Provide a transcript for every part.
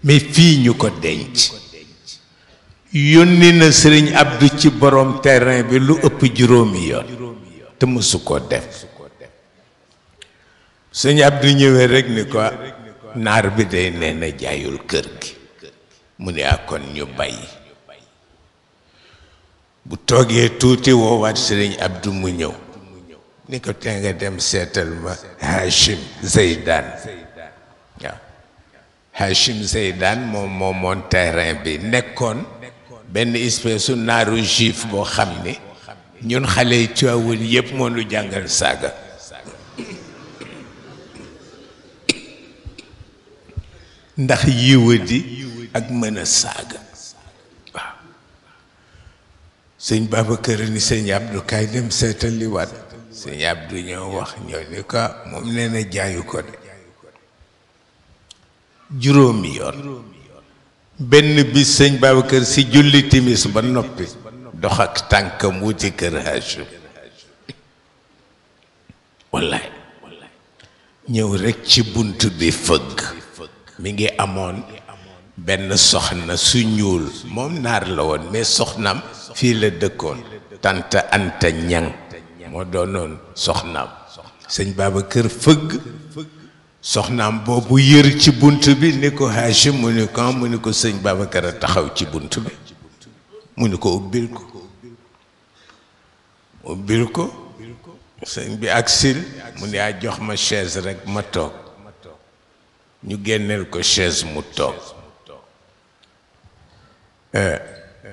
mais fii ñu ko denc yónni na sëriñ Abdou ci borom terrain bi lu ëpp juróomi yoon te mësu ko def sëriñ Abdou ñëwee rek ni ko naar bi day nee na jaayul kër gi mu ne kon ñu bàyyi bu toogee tuuti woowaat sëriñ Abdou mu ñëw ni ko te nga dem seetal ma Hachim Zeydan waaw Hachim Zeydan moom moomoon terrain bi nekkoon benn espèce su naaru juif boo xam ni ñun xale yi Tiwaawan yépp moo nu jàngal saaga ndax yiwadi ak mën a saaga waaw sëñ Babacar ni sëñ Abdou kaay dem seetal li waat sëñ Abdou ñoo wax ñoo ni ko moom nee na jaayu ko de juróomi yoon benn bi sëñ Babacar si julli timis ba noppi dox ak tànkam wuti kër Hachim wallaay ñëw rekk ci bunt bi fëgg mi ngi amoon benn soxna su ñuul moom naar la woon mais soxnaam fii la dëkkoon tante Anta Ñang moo doonoon soxnaam sëñ Babacar fëgg soxnaam boobu yër ci bunt bi ni ko Hachim mu ni ko sëñ Babacar a taxaw ci bunt bi mu ni ko ubbil ko sëñ bi agsil mu ni jox ma chaise rek ma toog ñu génneel ko chaise mu toog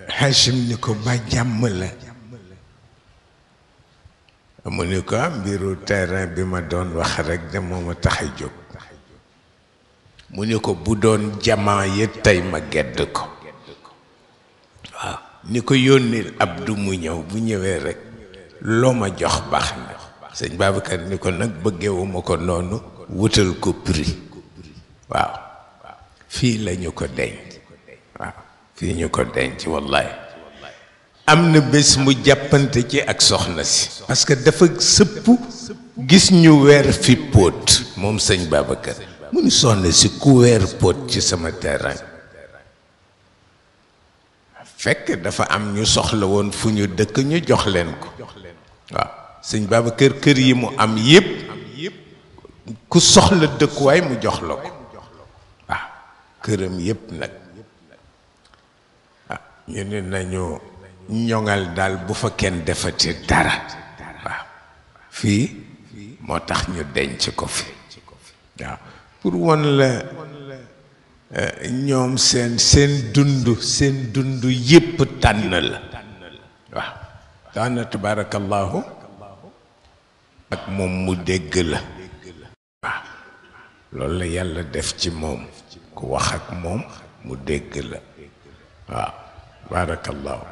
Hachim ni ko ba jàmm la mu ni ko mbiru terrain bi ma doon wax rek de moo ma tax a jóg mu ni ko bu doon jamaa yi tey ma gedd ko waaw ni ko yónnil Abdou mu ñëw bu ñëwee rek loo ma jox baax na sëñ Babacar ni ko nag bëggewuma ko noonu wutal ko prix waaw fii lañu ko denc waaw fii ñu ko denc wallahi am na bés mu jàppante ci ak soxna si parce que dafa sëpp gis ñu weer fi póot moom sëñ Babacar mu ni soxna si ku weer póot ci sama terrain fekk dafa am ñu soxla woon fu ñu dëkk ñu jox leen ko waaw sëñ Babacar kër yi mu am yépp ku soxla dëkkuwaay mu jox la ko waaw këram yépp nag ñu ne nañu ñoŋal daal bu fa kenn defati dara waaw fii moo tax ñu denc ko fi waaw pour won la ñoom seen dund yépp tànn la waaw tànn tabarakallahu ak moom mu dégg la waaw loolu la yàlla def ci moom ku wax ak moom mu dégg la waaw barakallahu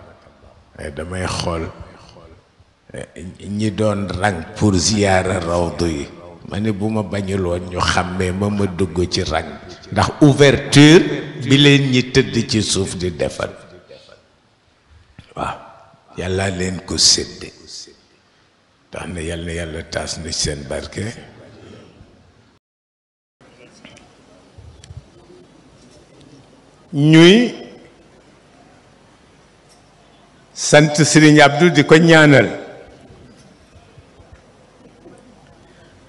damay xool ñi doon rang pour ziyaara rawdu yi ma ne bu ma bañul woon ñu xàmmee ma dugg ci rang ndax ouverture bi leen ñi tëdd ci suuf di defal waaw yàlla leen ko sédde tax na yàlla taas na seen barke ñuy sant Serigne Abdou di ko ñaanal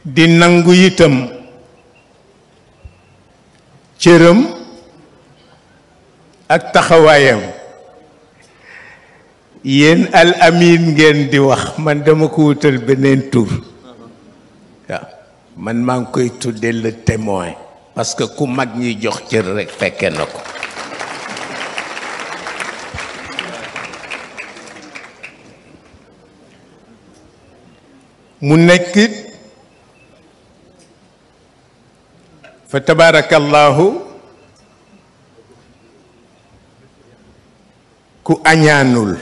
di nangu itam cëram ak taxawaayam yéen al amin ngeen di wax man dama ko wutal beneen tur waaw man maa ngi koy tuddee le témoin parce que ku mag ñi jox cër rek fekke na ko mu nekk fa tabarakallahu ku añaanul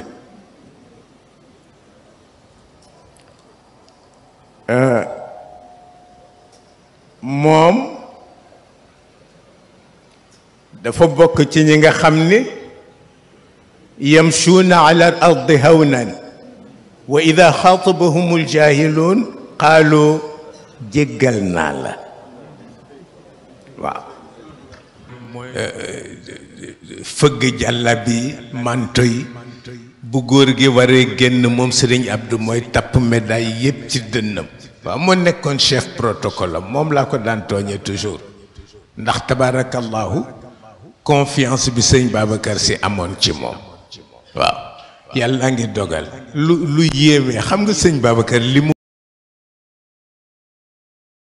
moom dafa bokk ci ñi nga xam ni yamshuuna ala al ardi hawnan wa ida xaatabahum aljahiluun qaalu jéggal naa la waaw fëgg jàllabi manto yi bu góor gi waree génn moom Sëriñ Abdou mooy tapp médaille yépp ci dënnam waaw moo nekkoon chef protocole moom laa ko daan tooñee toujours ndax tabarakallahu confiance bi sëñ Babacar Sy amoon ci moom waaw yàlla ngi dogal lu yéeme xam nga sëñ Babacar li mu